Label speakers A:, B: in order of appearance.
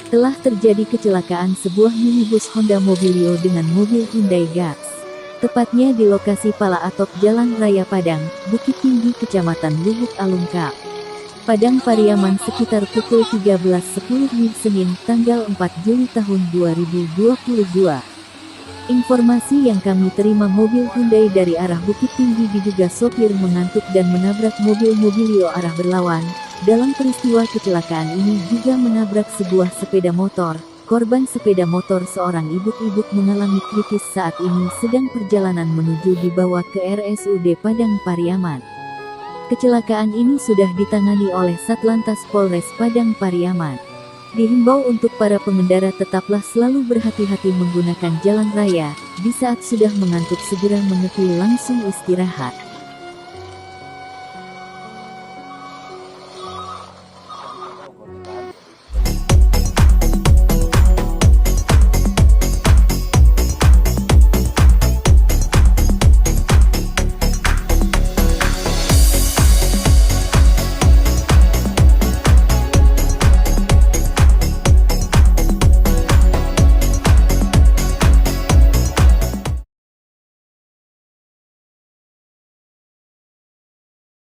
A: Telah terjadi kecelakaan sebuah minibus Honda Mobilio dengan mobil Hyundai Gas. Tepatnya di lokasi Pala Atok Jalan Raya Padang, Bukit Tinggi Kecamatan Lubuk Alungkap, Padang Pariaman sekitar pukul 13.10 WIB Senin, tanggal 4 Juli tahun 2022. Informasi yang kami terima, mobil Hyundai dari arah Bukit Tinggi diduga sopir mengantuk dan menabrak mobil Mobilio arah berlawan. Dalam peristiwa kecelakaan ini juga menabrak sebuah sepeda motor. Korban sepeda motor seorang ibu-ibu mengalami kritis saat ini sedang perjalanan menuju dibawa ke RSUD Padang Pariaman. Kecelakaan ini sudah ditangani oleh Satlantas Polres Padang Pariaman. Dihimbau untuk para pengendara tetaplah selalu berhati-hati menggunakan jalan raya. Di saat sudah mengantuk segera mengepi langsung istirahat.